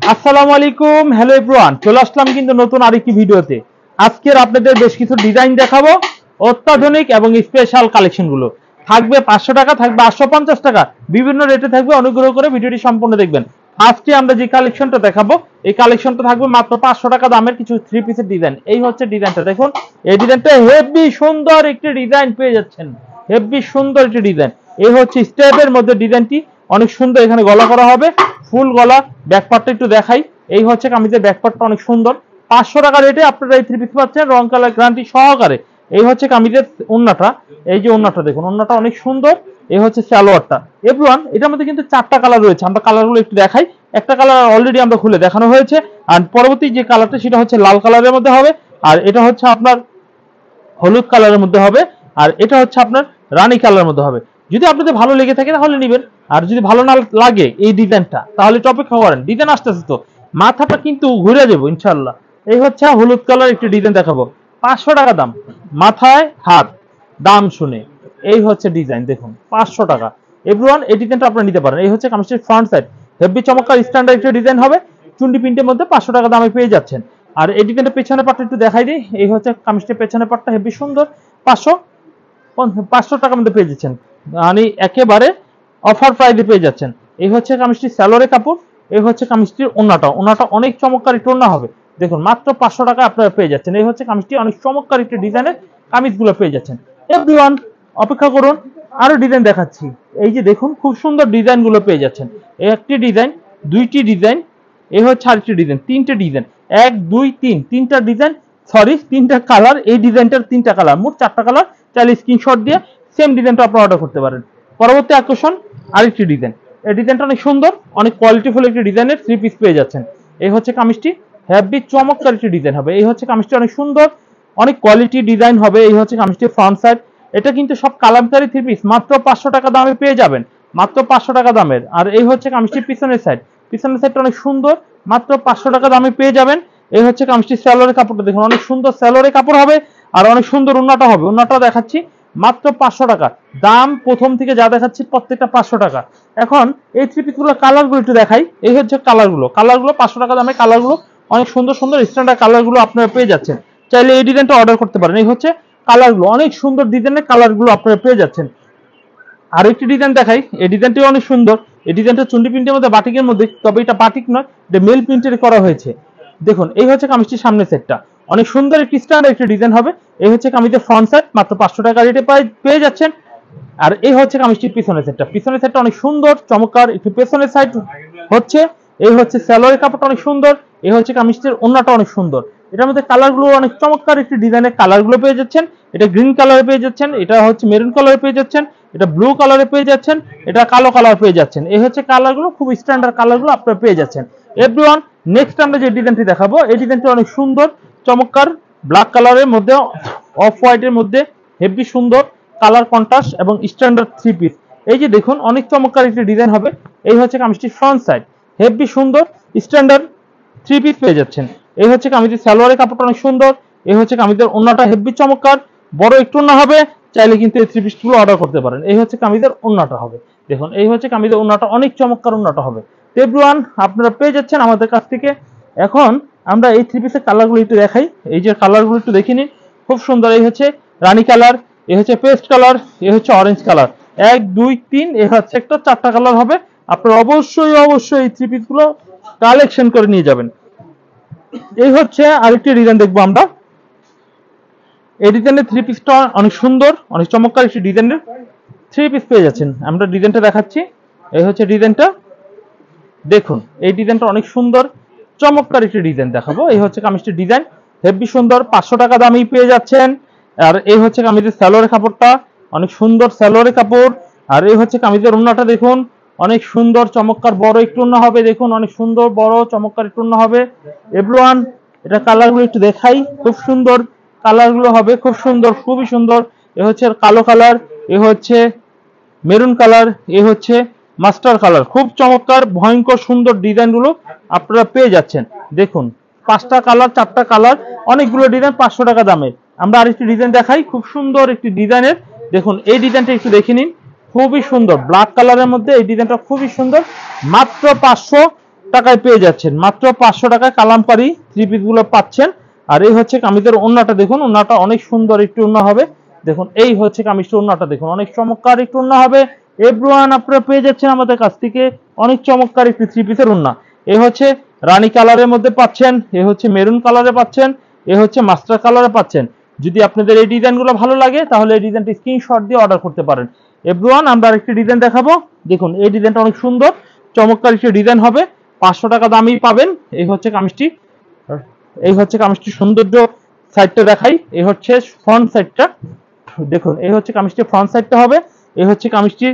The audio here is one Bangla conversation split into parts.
আসসালামু আলাইকুম, হ্যালো এভরিওয়ান, চলে আসলাম কিন্তু নতুন আরেকটি ভিডিওতে। আজকের আপনাদের বেশ কিছু ডিজাইন দেখাবো, অত্যাধুনিক এবং স্পেশাল কালেকশনগুলো থাকবে 500 টাকা, থাকবে 850 টাকা, বিভিন্ন রেটে থাকবে। অনুগ্রহ করে ভিডিওটি সম্পূর্ণ দেখবেন। আজকে আমরা যে কালেকশনটা দেখাবো, এই কালেকশনটা থাকবে মাত্র 500 টাকা দামের কিছু 3 পিসের ডিজাইন। এই হচ্ছে ডিজাইনটা, দেখুন এই ডিজাইনটা হেভি সুন্দর একটি ডিজাইন পেয়ে যাচ্ছেন, হেভি সুন্দর একটি ডিজাইন। এই হচ্ছে স্টেপের মধ্যে ডিজাইনটি অনেক সুন্দর, এখানে গলা করা হবে ফুল গলা। ব্যাকপার্টটা একটু দেখাই, এই হচ্ছে কামিজের ব্যাকপার্টটা অনেক সুন্দর। 500 টাকা রেটে আপনারা এই 3 পিস পাচ্ছেন রং কালার গ্যারান্টি সহকারে। এই হচ্ছে কামিজের ওন্নাটা, এই যে ওন্নাটা দেখুন, ওন্নাটা অনেক সুন্দর। এই হচ্ছে সালোয়ারটা। এভরিওয়ান, এটার মধ্যে কিন্তু 4টা কালার রয়েছে, আমরা কালারগুলো একটু দেখাই। একটা কালার অলরেডি আমরা খুলে দেখানো হয়েছে, আর পরবর্তী যে কালারটা সেটা হচ্ছে লাল কালারের মধ্যে হবে, আর এটা হচ্ছে আপনার হলুদ কালারের মধ্যে হবে, আর এটা হচ্ছে আপনার রানী কালারের মধ্যে হবে। যদি আপনাদের ভালো লেগে থাকে তাহলে নেবেন, আর যদি ভালো না লাগে এই ডিজাইনটা তাহলে অপেক্ষা করেন, ডিজাইন আসতেছে তো, মাথাটা কিন্তু ঘুরে যাবো ইনশাল্লাহ। এই হচ্ছে হলুদ কালার একটি ডিজাইন দেখাবো, 500 টাকা দাম, মাথায় হাত দাম শুনে। এই হচ্ছে ডিজাইন, দেখুন 500 টাকা। এভরিওয়ান, এই ডিজাইনটা আপনারা নিতে পারেন। এই হচ্ছে কামিজটির ফ্রন্ট সাইড, হেভি চমৎকার স্ট্যান্ডার্ড একটা ডিজাইন হবে, চুন্ডি প্রিন্টের মধ্যে 500 টাকা দামে পেয়ে যাচ্ছেন। আর এই ডিজাইনটা পেছনের পাটটা একটু দেখাই দিই। এই হচ্ছে কামিজটির পেছনের পাটটা হেভি সুন্দর, 500 টাকার মধ্যে পেয়ে যাচ্ছেন, মানে একেবারে অফার প্রাইসে পেয়ে যাচ্ছেন। এই হচ্ছে কামিজটির সালোয়ারের কাপড়, এই হচ্ছে কামিজটির ওন্নাটা, ওন্নাটা অনেক চমৎকার একটু ওন্না হবে, দেখুন মাত্র 500 টাকা আপনারা পেয়ে যাচ্ছেন। এই হচ্ছে কামিজটি অনেক চমৎকার একটি ডিজাইনের কামিজগুলো পেয়ে যাচ্ছেন। এভরিওয়ান, অপেক্ষা করুন, আরো ডিজাইন দেখাচ্ছি। এই যে দেখুন খুব সুন্দর ডিজাইনগুলো পেয়ে যাচ্ছেন। এই একটি ডিজাইন, দুইটি ডিজাইন, এই হচ্ছে আরেকটি ডিজাইন, তিনটে ডিজাইন, 1 2 3, তিনটা ডিজাইন, সরি তিনটা কালার। এই ডিজাইনটার তিনটা কালার, মোট 4টা কালার। চাইলে স্ক্রিনশট দিয়ে সেম ডিজাইনটা আপনারা অর্ডার করতে পারেন। পরবর্তী আকর্ষণ আরেকটি ডিজাইন, এই ডিজাইনটা অনেক সুন্দর, অনেক কোয়ালিটিফুল একটি ডিজাইনের 3 পিস পেয়ে যাচ্ছেন। এই হচ্ছে কামিজটি, হেভি চমৎকার একটি ডিজাইন হবে। এই হচ্ছে কামিজটি অনেক সুন্দর, অনেক কোয়ালিটি ডিজাইন হবে। এই হচ্ছে কামিজটির ফ্রন্ট সাইড, এটা কিন্তু সব কালামকারী 3 পিস, মাত্র 500 টাকা দামে পেয়ে যাবেন, মাত্র 500 টাকা দামের। আর এই হচ্ছে কামিজটির পিছনের সাইড, পিছনের সাইডটা অনেক সুন্দর, মাত্র 500 টাকা দামে পেয়ে যাবেন। এই হচ্ছে কামিজটির সালোয়ারের কাপড়টা দেখুন, অনেক সুন্দর সালোয়ারের কাপড় হবে, আর অনেক সুন্দর ওন্নাটা হবে। ওন্নাটা দেখাচ্ছি মাত্র 500 টাকা দাম, প্রথম থেকে যা দেখাচ্ছি প্রত্যেকটা 500 টাকা। এখন এই 3 পিসগুলো কালারগুলো একটু দেখাই। এই হচ্ছে কালারগুলো, কালারগুলো 500 টাকা দামে, কালারগুলো অনেক সুন্দর সুন্দর স্ট্যান্ডার্ড কালারগুলো আপনারা পেয়ে যাচ্ছেন। চাইলে এই ডিজাইনটা অর্ডার করতে পারেন। এই হচ্ছে কালারগুলো, অনেক সুন্দর ডিজাইনের কালারগুলো আপনারা পেয়ে যাচ্ছেন। আরেকটি ডিজাইন দেখাই, এই ডিজাইনটিও অনেক সুন্দর। এই ডিজাইনটা চুন্ডি প্রিন্টের মধ্যে, বাটিকের মধ্যে, তবে এটা বাটিক নয়, এটা মেল প্রিন্টের করা হয়েছে। দেখুন এই হচ্ছে কামিজটির সামনের সেটটা, অনেক সুন্দর একটি স্ট্যান্ডার্ড একটি ডিজাইন হবে। এই হচ্ছে কামিজের ফ্রন্ট সাইড, মাত্র 500 টাকা রেটে পেয়ে যাচ্ছেন। আর এই হচ্ছে কামিজটির পিছনের সেটটা, পিছনের সেটটা অনেক সুন্দর চমৎকার একটু পেছনের সাইড হচ্ছে। এই হচ্ছে সালোয়ারের কাপড়টা অনেক সুন্দর, এই হচ্ছে কামিজটির ওন্নাটা অনেক সুন্দর। এটার মধ্যে কালারগুলো অনেক চমৎকার একটি ডিজাইনের কালারগুলো পেয়ে যাচ্ছেন। এটা গ্রিন কালারে পেয়ে যাচ্ছেন, এটা হচ্ছে মেরুন কালারে পেয়ে যাচ্ছেন, এটা ব্লু কালারে পেয়ে যাচ্ছেন, এটা কালো কালার পেয়ে যাচ্ছেন। এই হচ্ছে কালারগুলো, খুব স্ট্যান্ডার্ড কালারগুলো আপনারা পেয়ে যাচ্ছেন। এভরিওয়ান, নেক্সট আমরা যে ডিজাইনটি দেখাবো, এই ডিজাইনটি অনেক সুন্দর চমৎকার, ব্ল্যাক কালারের মধ্যে অফ হোয়াইটের মধ্যে হেভি সুন্দর কালার কন্ট্রাস্ট এবং স্ট্যান্ডার্ড 3 পিস। এই যে দেখুন অনেক চমৎকার একটি ডিজাইন হবে। এই হচ্ছে কামিজটির ফ্রন্ট সাইড, হেভি সুন্দর স্ট্যান্ডার্ড 3 পিস পেয়ে যাচ্ছেন। এই হচ্ছে কামিজের সালোয়ারের কাপড়টা অনেক সুন্দর। এই হচ্ছে কামিজের ওন্নাটা হেভি চমৎকার, বড় একটু ওন্না হবে, চাইলে কিন্তু এই 3 পিসগুলো অর্ডার করতে পারেন। এই হচ্ছে কামিজের ওন্নাটা হবে, দেখুন এই হচ্ছে কামিজের ওন্নাটা অনেক চমৎকার ওন্নাটা হবে। এভরিওয়ান, আপনারা পেয়ে যাচ্ছেন আমাদের কাছ থেকে। এখন আমরা এই 3 পিসের কালারগুলো একটু দেখাই। এই যে কালারগুলো একটু দেখে নিন, খুব সুন্দর। এই হচ্ছে রানী কালার, এই হচ্ছে পেস্ট কালার, এই হচ্ছে অরেঞ্জ কালার, 1 2 3, এই হচ্ছে একটা 4টা কালার হবে। আপনারা অবশ্যই অবশ্যই এই 3 পিসগুলো কালেকশন করে নিয়ে যাবেন। এই হচ্ছে আরেকটি ডিজাইন দেখবো আমরা। এই ডিজাইনের 3 পিসটা অনেক সুন্দর, অনেক চমৎকার একটি ডিজাইনের 3 পিস পেয়ে যাচ্ছেন। আমরা ডিজাইনটা দেখাচ্ছি। এই হচ্ছে ডিজাইনটা, দেখুন এই ডিজাইনটা অনেক সুন্দর চমৎকার একটি ডিজাইন দেখাবো। এই হচ্ছে কামিজটির ডিজাইন, হেভি সুন্দর, 500 টাকা দামেই পেয়ে যাচ্ছেন। আর এই হচ্ছে কামিজের সালোয়ারের কাপড়টা, অনেক সুন্দর সালোয়ারের কাপড়। আর এই হচ্ছে কামিজের ওন্নাটা, দেখুন অনেক সুন্দর চমৎকার বড় একটু ওন্না হবে, দেখুন অনেক সুন্দর বড় চমৎকার একটু ওন্না হবে। এভরিওয়ান, এটা কালারগুলো একটু দেখাই, খুব সুন্দর কালারগুলো হবে, খুব সুন্দর, খুবই সুন্দর। এ হচ্ছে কালো কালার, এ হচ্ছে মেরুন কালার, এ হচ্ছে মাস্টার কালার, খুব চমৎকার ভয়ঙ্কর সুন্দর ডিজাইনগুলো আপনারা পেয়ে যাচ্ছেন। দেখুন 5টা কালার, 4টা কালার, অনেকগুলো ডিজাইন 500 টাকা দামে। আমরা আরেকটি ডিজাইন দেখাই, খুব সুন্দর একটি ডিজাইনের, দেখুন এই ডিজাইনটা একটু দেখে নিন, খুবই সুন্দর ব্ল্যাক কালারের মধ্যে এই ডিজাইনটা খুবই সুন্দর, মাত্র 500 টাকায় পেয়ে যাচ্ছেন, মাত্র 500 টাকায় কালামকারী থ্রি পিস গুলো পাচ্ছেন। আর এই হচ্ছে কামিজের ওন্নাটা, দেখুন ওন্নাটা অনেক সুন্দর একটু ওন্না হবে। দেখুন এই হচ্ছে কামিজের ওন্নাটা, দেখুন অনেক চমৎকার একটু ওন্না হবে। এভরিওয়ান আপনারা পেয়ে যাচ্ছেন আমাদের কাছ থেকে অনেক চমৎকার একটি থ্রি পিসের ওন্না। এই হচ্ছে রানী কালারের মধ্যে পাচ্ছেন, এ হচ্ছে মেরুন কালারে পাচ্ছেন, এ হচ্ছে মাস্টার কালারে পাচ্ছেন। যদি আপনাদের এই ডিজাইনগুলো ভালো লাগে তাহলে এই ডিজাইনটি স্ক্রিনশট দিয়ে অর্ডার করতে পারেন। এভরিওয়ান আমরা আরেকটি ডিজাইন দেখাবো। দেখুন এই ডিজাইনটা অনেক সুন্দর চমৎকার একটি ডিজাইন হবে, 500 টাকা দামই পাবেন। এই হচ্ছে কামিজটি, এই হচ্ছে কামিজটির সৌন্দর্য সাইডটা দেখাই। এই হচ্ছে ফ্রন্ট সাইডটা, দেখুন এই হচ্ছে কামিজটির ফ্রন্ট সাইডটা হবে। এই হচ্ছে কামিজটির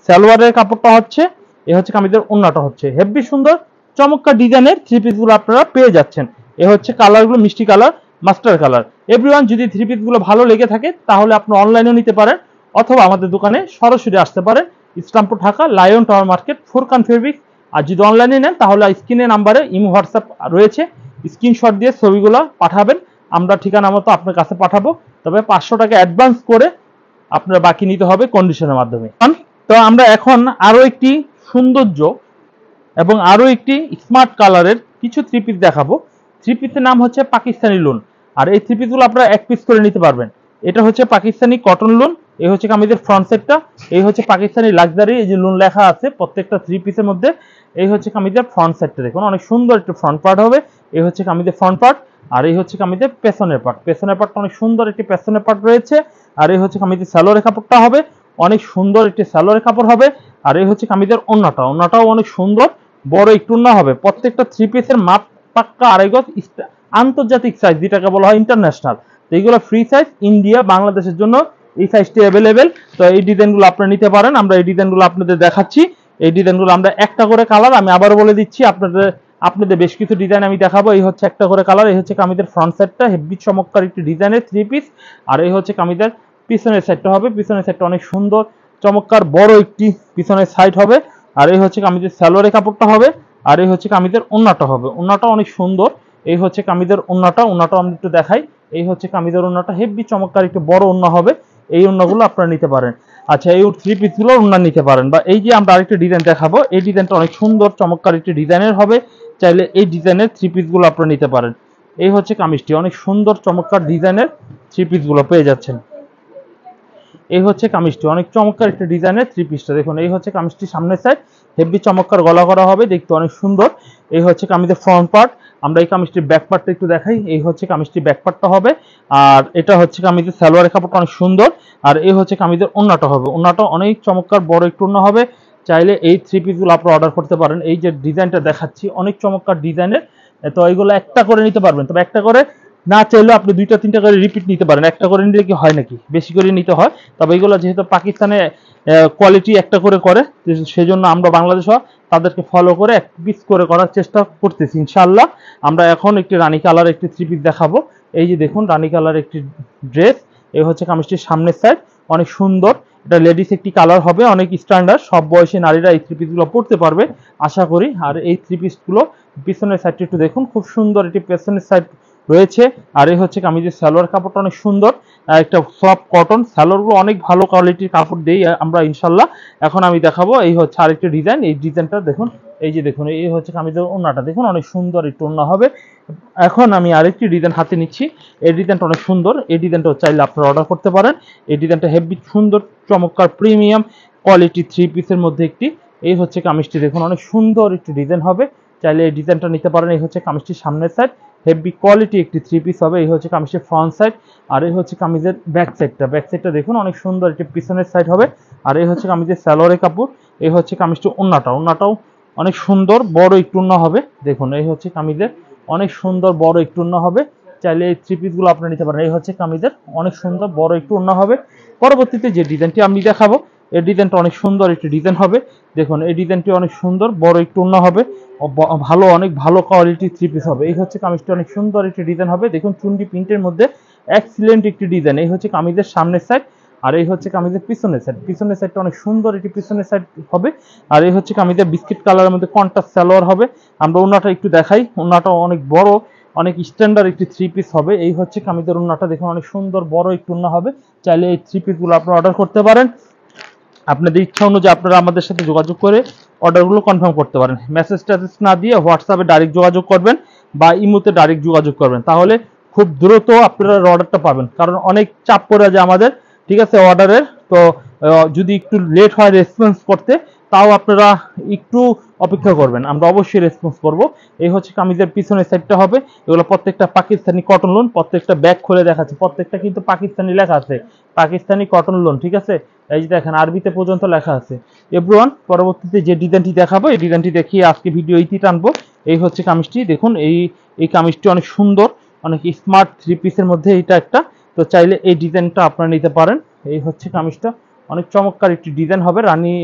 সালোয়ারের কাপড়টা হচ্ছে, এই হচ্ছে কামিজের ওন্নাটা হচ্ছে। হেভি সুন্দর চমৎকার ডিজাইনের থ্রি পিসগুলো আপনারা পেয়ে যাচ্ছেন। এ হচ্ছে কালারগুলো মিষ্টি কালার, মাস্টার কালার। এভরিওয়ান যদি থ্রি পিসগুলো ভালো লেগে থাকে তাহলে আপনি অনলাইনেও নিতে পারেন অথবা আমাদের দোকানে সরাসরি আসতে পারেন। Islampur Dhaka lion tower market, Furqan fabric. আর যদি অনলাইনে নেন তাহলে স্ক্রিনে নাম্বারে ইমো হোয়াটসঅ্যাপ রয়েছে, স্ক্রিনশট দিয়ে ছবিগুলো পাঠাবেন, আমরা ঠিকানা মতো আপনার কাছে পাঠাবো। তবে 500 টাকা অ্যাডভান্স করে আপনার বাকি নিতে হবে কন্ডিশনের মাধ্যমে। তো আমরা এখন আরো একটি সৌন্দর্য এবং আরো একটি স্মার্ট কালারের কিছু থ্রি পিস দেখাবো। থ্রি পিসের নাম হচ্ছে পাকিস্তানি লোন। আর এই থ্রি পিসগুলো আপনারা এক পিস করে নিতে পারবেন। এটা হচ্ছে পাকিস্তানি কটন লোন, এই হচ্ছে কামিজের ফ্রন্ট সাইডটা, এই হচ্ছে পাকিস্তানি লাক্সারি, এই যে লোন লেখা আছে প্রত্যেকটা থ্রি পিসের মধ্যে। এই হচ্ছে কামিজের ফ্রন্ট সাইডটা, দেখুন অনেক সুন্দর একটু ফ্রন্ট পার্ট হবে। এই হচ্ছে কামিজের ফ্রন্ট পার্ট, আর এই হচ্ছে কামিজের পেছনের পার্ট। পেছনের পার্টটা অনেক সুন্দর একটি পেছনের পার্ট রয়েছে। আর এই হচ্ছে কামিজের সালোয়ারের কাপড়টা হবে, অনেক সুন্দর একটি সালোয়ারের কাপড় হবে। আর এই হচ্ছে কামিজের ওন্নাটা, ওন্নাটাও অনেক সুন্দর বড় একটু ওন্না হবে। প্রত্যেকটা থ্রি পিসের মাপ পাক্কা আড়াই গজ, আন্তর্জাতিক সাইজ যেটাকে বলা হয় ইন্টারন্যাশনাল। তো এইগুলো ফ্রি সাইজ, ইন্ডিয়া বাংলাদেশের জন্য এই সাইজটি অ্যাভেলেবেল। তো এই ডিজাইনগুলো আপনারা নিতে পারেন, আমরা এই ডিজাইনগুলো আপনাদের দেখাচ্ছি। এই ডিজাইনগুলো আমরা একটা করে কালার, আমি আবারও বলে দিচ্ছি আপনাদের বেশ কিছু ডিজাইন আমি দেখাবো। এই হচ্ছে একটা করে কালার, এই হচ্ছে কামিজের ফ্রন্ট সাইডটা, হেভি চমৎকার একটি ডিজাইনের থ্রি পিস। আর এই হচ্ছে কামিজের পিছনের সাইডটা হবে, পিছনের সাইডটা অনেক সুন্দর চমৎকার বড় একটি পিছনের সাইড হবে। আর এই হচ্ছে কামিজের সালোয়ারের কাপড়টা হবে। আর এই হচ্ছে কামিজের ওন্নাটা হবে, ওন্নাটা অনেক সুন্দর। এই হচ্ছে কামিজের ওন্নাটা, ওন্নাটা আমি একটু দেখাই। এই হচ্ছে কামিজের ওন্নাটা, হেভি চমৎকার একটু বড় ওন্না হবে। এই ওন্নাগুলো আপনারা নিতে পারেন। আচ্ছা, এই থ্রি পিসগুলো ওন্না নিতে পারেন। বা এই যে আমরা আরেকটা ডিজাইন দেখাবো, এই ডিজাইনটা অনেক সুন্দর চমৎকার একটি ডিজাইনের হবে, চাইলে এই ডিজাইনের থ্রি পিসগুলো আপনারা নিতে পারেন। এই হচ্ছে কামিজটি, অনেক সুন্দর চমৎকার ডিজাইনের থ্রি পিসগুলো পেয়ে যাচ্ছেন। এই হচ্ছে কামিজটি, অনেক চমৎকার একটা ডিজাইনের থ্রি পিসটা, দেখুন এই হচ্ছে কামিজটি সামনের সাইড, হেভি চমৎকার গলা করা হবে, দেখতে অনেক সুন্দর। এই হচ্ছে কামিজের ফ্রন্ট পার্ট, আমরা এই কামিজটির ব্যাক পার্টটা একটু দেখাই। এই হচ্ছে কামিজটির ব্যাক পার্টটা হবে। আর এটা হচ্ছে কামিজের সালোয়ারের কাপড়টা অনেক সুন্দর। আর এই হচ্ছে কামিজের ওন্নাটা হবে, ওন্নাটা অনেক চমৎকার বড় একটু ওন্না হবে। চাইলে এই থ্রি পিসগুলো আপনারা অর্ডার করতে পারেন। এই যে ডিজাইনটা দেখাচ্ছি অনেক চমৎকার ডিজাইনের, তো এইগুলো একটা করে নিতে পারবেন। তবে একটা করে না চাইলেও আপনি দুইটা তিনটা করে রিপিট নিতে পারেন। একটা করে নিলে কি হয় নাকি, বেশি করে নিতে হয়। তবে এইগুলো যেহেতু পাকিস্তানে কোয়ালিটি একটা করে করে, সেই জন্য আমরা বাংলাদেশ তাদেরকে ফলো করে এক পিস করে করার চেষ্টা করতেছি ইনশাআল্লাহ। আমরা এখন একটি রানী কালার একটি থ্রি পিস দেখাবো। এই যে দেখুন রানী কালার একটি ড্রেস, এই হচ্ছে কামিজটির সামনের সাইড, অনেক সুন্দর। এটা লেডিস একটি কালার হবে, অনেক স্ট্যান্ডার্ড, সব বয়সী নারীরা এই থ্রি পিসগুলো পরতে পারবে আশা করি। আর এই থ্রি পিসগুলো পিছনের সাইডটি একটু দেখুন, খুব সুন্দর একটি পেছনের সাইড রয়েছে। আর এই হচ্ছে কামিজের সালোয়ার কাপড়টা অনেক সুন্দর, একটা সফট কটন, সালোয়ারগুলো অনেক ভালো কোয়ালিটির কাপড় দেই আমরা ইনশাল্লাহ। এখন আমি দেখাবো এই হচ্ছে আরেকটি ডিজাইন, এই ডিজাইনটা দেখুন। এই যে দেখুন এই হচ্ছে কামিজের ওন্নাটা, দেখুন অনেক সুন্দর একটু ওন্না হবে। এখন আমি আরেকটি ডিজাইন হাতে নিচ্ছি, এই ডিজাইনটা অনেক সুন্দর, এই ডিজাইনটা চাইলে আপনারা অর্ডার করতে পারেন। এই ডিজাইনটা হেভি সুন্দর চমৎকার প্রিমিয়াম কোয়ালিটি থ্রি পিসের মধ্যে একটি। এই হচ্ছে কামিজটি, দেখুন অনেক সুন্দর একটি ডিজাইন হবে, চাইলে এই ডিজাইনটা নিতে পারেন। এই হচ্ছে কামিজটির সামনের সাইড, হেভি কোয়ালিটি একটি থ্রি পিস হবে। এই হচ্ছে কামিজের ফ্রন্ট সাইড। আর এই হচ্ছে কামিজের ব্যাক সাইডটা, ব্যাক সাইডটা দেখুন অনেক সুন্দর একটি পিছনের সাইড হবে। আর এই হচ্ছে কামিজের সালোয়ারের কাপড়। এই হচ্ছে কামিজটি ওন্নাটা, ওন্নাটাও অনেক সুন্দর বড় একটু ওন্না হবে, দেখুন এই হচ্ছে কামিজের অনেক সুন্দর বড় একটু ওন্না হবে, চাইলে এই থ্রি পিসগুলো আপনারা নিতে পারেন। এই হচ্ছে কামিজের অনেক সুন্দর বড় একটু ওন্না হবে। পরবর্তীতে যে ডিজাইনটি আমি দেখাবো, এই ডিজাইনটা অনেক সুন্দর একটি ডিজাইন হবে, দেখুন এই ডিজাইনটি অনেক সুন্দর বড় একটু ওন্না হবে, ভালো অনেক ভালো কোয়ালিটি থ্রি পিস হবে। এই হচ্ছে কামিজটি অনেক সুন্দর একটি ডিজাইন হবে, দেখুন চুন্ডি প্রিন্টের মধ্যে এক্সিলেন্ট একটি ডিজাইন। এই হচ্ছে কামিজের সামনের সাইড। আর এই হচ্ছে কামিজের পিছনের সাইড, পিছনের সাইডটা অনেক সুন্দর একটি পিছনের সাইড হবে। আর এই হচ্ছে কামিজের বিস্কিট কালারের মধ্যে কন্ট্রাস্ট সালোয়ার হবে। আমরা ওন্নাটা একটু দেখাই, ওন্নাটা অনেক বড় অনেক স্ট্যান্ডার্ড একটি থ্রি পিস হবে। এই হচ্ছে কামিজের ওন্নাটা, দেখুন অনেক সুন্দর বড় একটু ওন্না হবে, চাইলে এই থ্রি পিসগুলো আপনারা অর্ডার করতে পারেন। আপনাদের ইচ্ছা অনুযায়ী আপনারা আমাদের সাথে যোগাযোগ করে অর্ডারগুলো কনফার্ম করতে পারেন। মেসেজ টেসেজ না দিয়ে হোয়াটসঅ্যাপে ডাইরেক্ট যোগাযোগ করবেন বা ইমোতে ডাইরেক্ট যোগাযোগ করবেন, তাহলে খুব দ্রুত আপনারা অর্ডারটা পাবেন। কারণ অনেক চাপ পড়ে যায় আমাদের, ঠিক আছে, অর্ডারের। তো যদি একটু লেট হয় রেসপন্স করতে, তাও আপনারা একটু অপেক্ষা করবেন, আমরা অবশ্যই রেসপন্স করব। এই হচ্ছে কামিজের পিছনের সাইডটা হবে, এগুলো প্রত্যেকটা পাকিস্তানি কটন লোন। প্রত্যেকটা ব্যাগ খুলে দেখাচ্ছে, প্রত্যেকটা কিন্তু পাকিস্তানি লেখা আছে, পাকিস্তানি কটন লোন, ঠিক আছে। এই যে দেখেন আরবিতে পর্যন্ত লেখা আছে। এভরিওয়ান, পরবর্তীতে যে ডিজাইনটি দেখাবো এই ডিজাইনটি দেখিয়ে আজকে ভিডিও ইতি টানবো। এই হচ্ছে কামিজটি, দেখুন এই কামিজটি অনেক সুন্দর, অনেক স্মার্ট থ্রি পিসের মধ্যে এটা একটা। তো চাইলে এই ডিজাইনটা আপনারা নিতে পারেন। এই হচ্ছে কামিজটা, অনেক চমৎকার একটি ডিজাইন হবে, রানী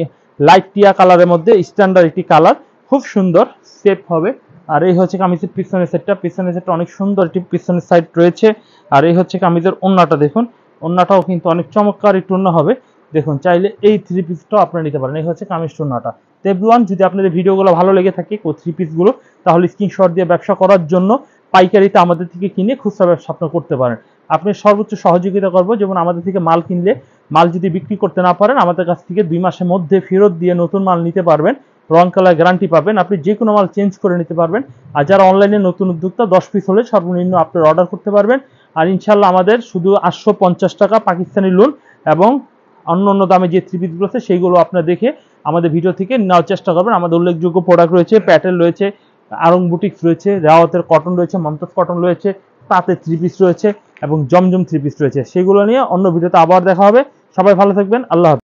লাইট টিয়া কালারের মধ্যে স্ট্যান্ডার্ড একটি কালার, খুব সুন্দর সেফ হবে। আর এই হচ্ছে কামিজের পিছনের সেটটা, পিছনের সেটটা অনেক সুন্দর একটি পিছনের সাইড রয়েছে। আর এই হচ্ছে কামিজের ওন্নাটা, দেখুন ওন্নাটাও কিন্তু অনেক চমৎকার একটু ওন্না হবে। দেখুন চাইলে এই থ্রি পিসটাও আপনারা নিতে পারেন। এই হচ্ছে কামিজ ওন্নাটা। তো এভরিওয়ান, যদি আপনাদের ভিডিওগুলো ভালো লেগে থাকে থ্রি পিসগুলো, তাহলে স্ক্রিনশট দিয়ে ব্যবসা করার জন্য পাইকারিতে আমাদের থেকে কিনে খুচরা ব্যবসা আপনারা করতে পারেন। আপনি সর্বোচ্চ সহযোগিতা করবো, যেমন আমাদের থেকে মাল কিনলে মাল যদি বিক্রি করতে না পারেন, আমাদের কাছ থেকে 2 মাসের মধ্যে ফেরত দিয়ে নতুন মাল নিতে পারবেন, রং কালার গ্যারান্টি পাবেন, আপনি যে কোনো মাল চেঞ্জ করে নিতে পারবেন। আর যারা অনলাইনে নতুন উদ্যোক্তা, 10 পিস হলে সর্বনিম্ন আপনার অর্ডার করতে পারবেন। আর ইনশাল্লাহ আমাদের শুধু 850 টাকা পাকিস্তানি লোন এবং অন্য দামে যে থ্রি পিসগুলো আছে সেইগুলো আপনারা দেখে আমাদের ভিডিও থেকে নেওয়ার চেষ্টা করবেন। আমাদের উল্লেখযোগ্য প্রোডাক্ট রয়েছে, প্যাটেল রয়েছে, আরং বুটিক্স রয়েছে, রেওয়াতের কটন রয়েছে, মমতাজ কটন রয়েছে, তাঁতের থ্রি পিস রয়েছে এবং জমজম থ্রি পিস রয়েছে। সেগুলো নিয়ে অন্য ভিডিওতে আবার দেখা হবে। সবাই ভালো থাকবেন, আল্লাহ হাফেজ।